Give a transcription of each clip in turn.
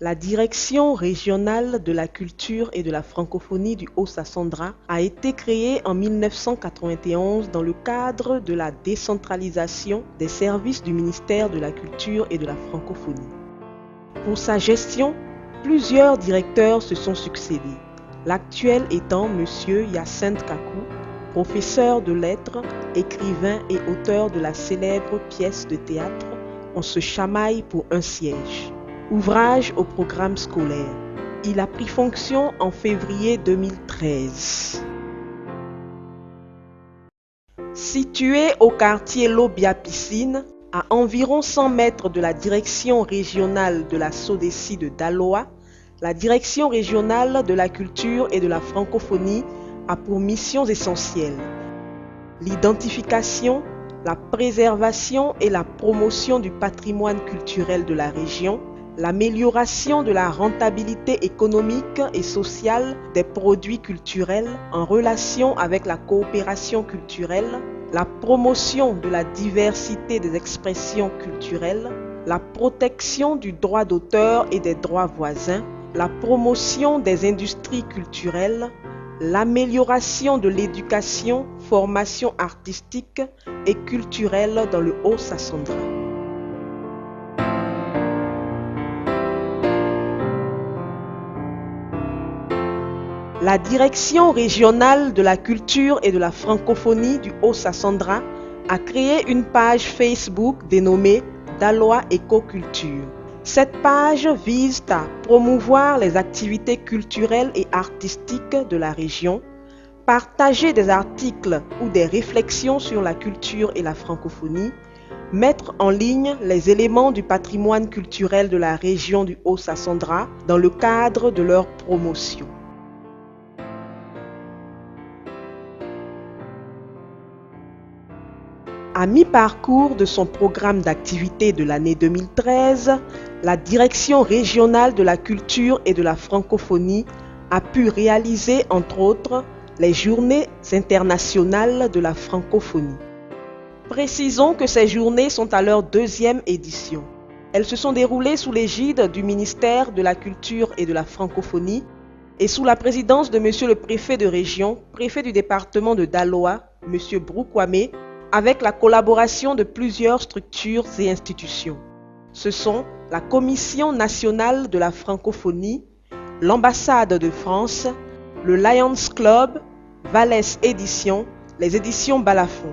La Direction régionale de la culture et de la francophonie du Haut-Sassandra a été créée en 1991 dans le cadre de la décentralisation des services du ministère de la Culture et de la Francophonie. Pour sa gestion, plusieurs directeurs se sont succédés, l'actuel étant M. Hyacinthe Kakou, professeur de lettres, écrivain et auteur de la célèbre pièce de théâtre « On se chamaille pour un siège ». Ouvrage au programme scolaire. Il a pris fonction en février 2013. Situé au quartier Lobia-Piscine, à environ 100 mètres de la direction régionale de la SODECI de Daloa, la Direction régionale de la culture et de la francophonie a pour missions essentielles l'identification, la préservation et la promotion du patrimoine culturel de la région, l'amélioration de la rentabilité économique et sociale des produits culturels en relation avec la coopération culturelle, la promotion de la diversité des expressions culturelles, la protection du droit d'auteur et des droits voisins, la promotion des industries culturelles, l'amélioration de l'éducation, formation artistique et culturelle dans le Haut-Sassandra. La Direction régionale de la culture et de la francophonie du Haut-Sassandra a créé une page Facebook dénommée Daloa Écoculture. Cette page vise à promouvoir les activités culturelles et artistiques de la région, partager des articles ou des réflexions sur la culture et la francophonie, mettre en ligne les éléments du patrimoine culturel de la région du Haut-Sassandra dans le cadre de leur promotion. À mi-parcours de son programme d'activité de l'année 2013, la Direction régionale de la culture et de la francophonie a pu réaliser, entre autres, les Journées internationales de la francophonie. Précisons que ces journées sont à leur 2e édition. Elles se sont déroulées sous l'égide du ministère de la Culture et de la Francophonie et sous la présidence de Monsieur le préfet de région, préfet du département de Daloa, Monsieur Broukwame, avec la collaboration de plusieurs structures et institutions. Ce sont la Commission nationale de la francophonie, l'ambassade de France, le Lions Club, Valles Éditions, les éditions Balafon.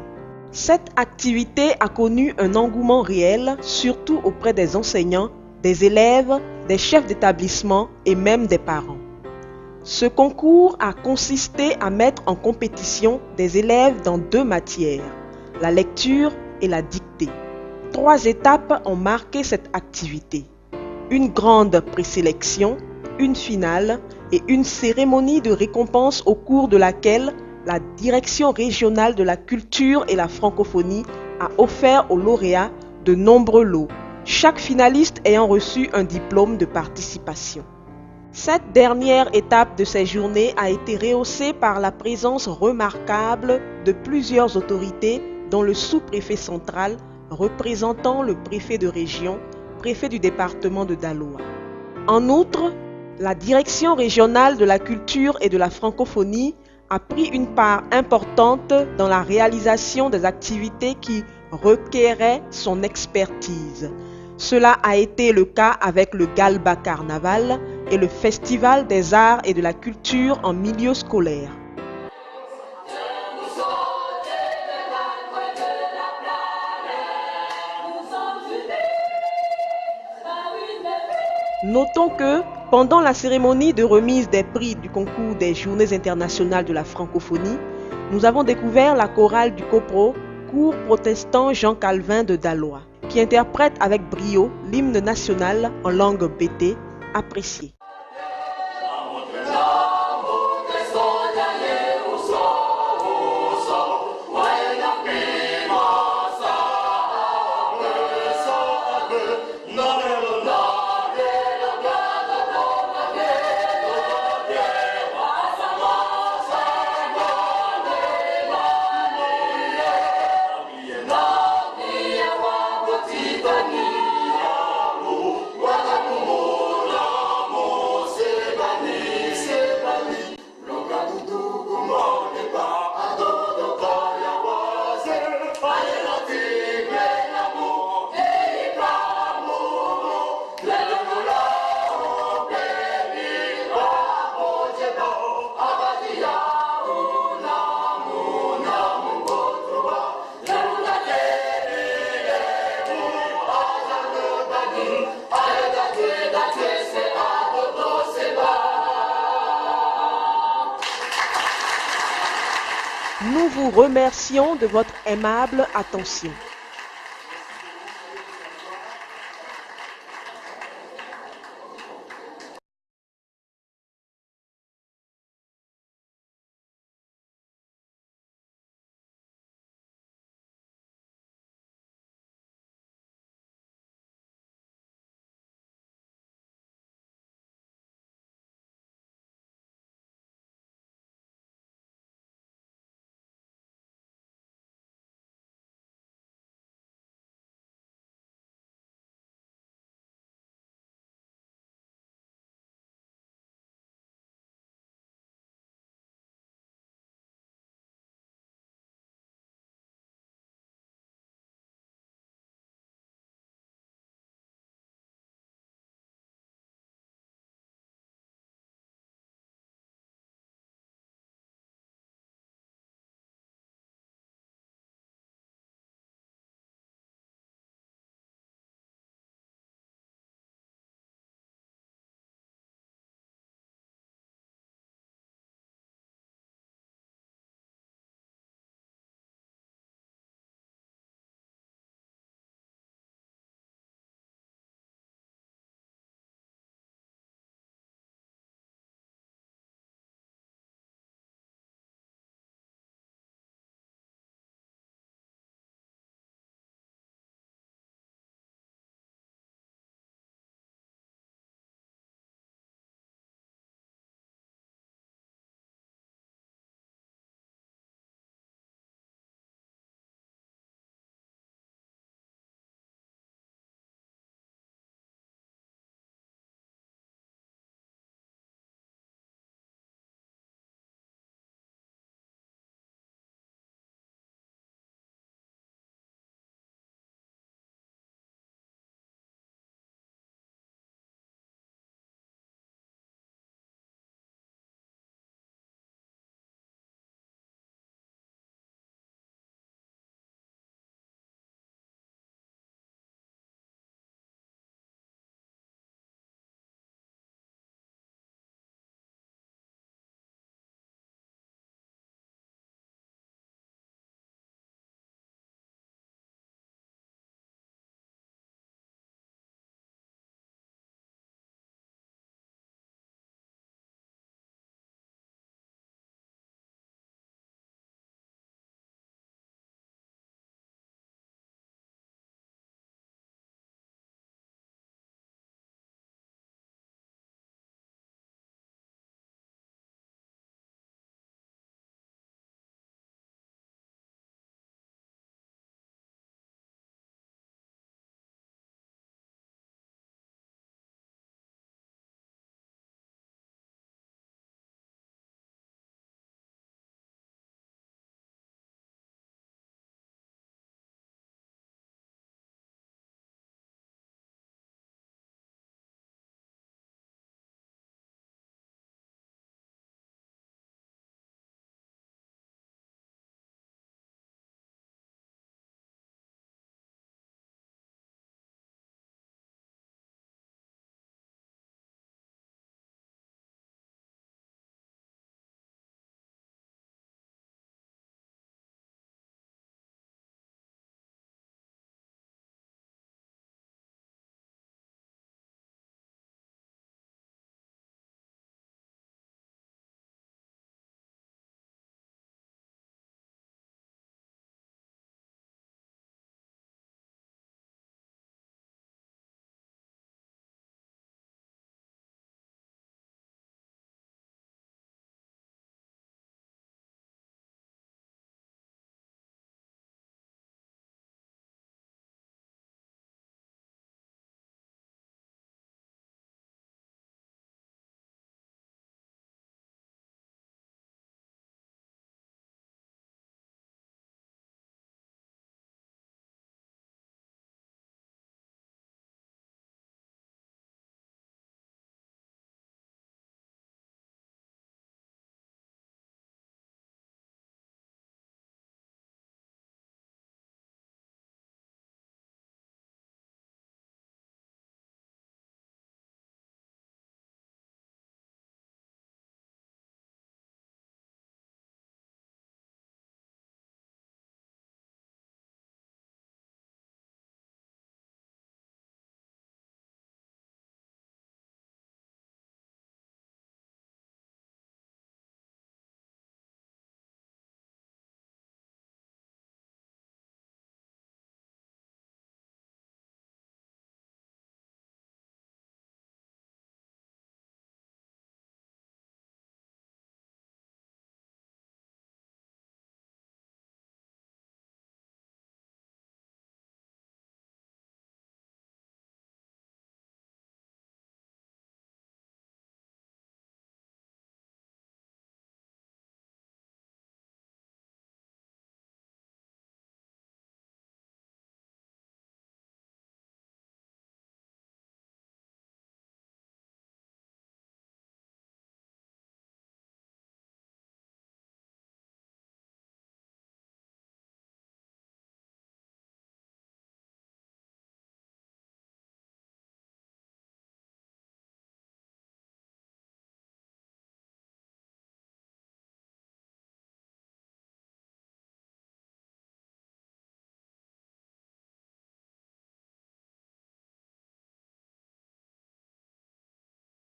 Cette activité a connu un engouement réel, surtout auprès des enseignants, des élèves, des chefs d'établissement et même des parents. Ce concours a consisté à mettre en compétition des élèves dans 2 matières, la lecture et la dictée. 3 étapes ont marqué cette activité. Une grande présélection, une finale et une cérémonie de récompense au cours de laquelle la Direction régionale de la culture et la francophonie a offert aux lauréats de nombreux lots, chaque finaliste ayant reçu un diplôme de participation. Cette dernière étape de ces journées a été rehaussée par la présence remarquable de plusieurs autorités dont le sous-préfet central représentant le préfet de région, préfet du département de Daloa. En outre, la Direction régionale de la culture et de la francophonie a pris une part importante dans la réalisation des activités qui requéraient son expertise. Cela a été le cas avec le Galba Carnaval et le Festival des arts et de la culture en milieu scolaire. Notons que, pendant la cérémonie de remise des prix du concours des Journées internationales de la francophonie, nous avons découvert la chorale du COPRO, cours protestant Jean Calvin de Daloa, qui interprète avec brio l'hymne national en langue bété, apprécié. Nous vous remercions de votre aimable attention.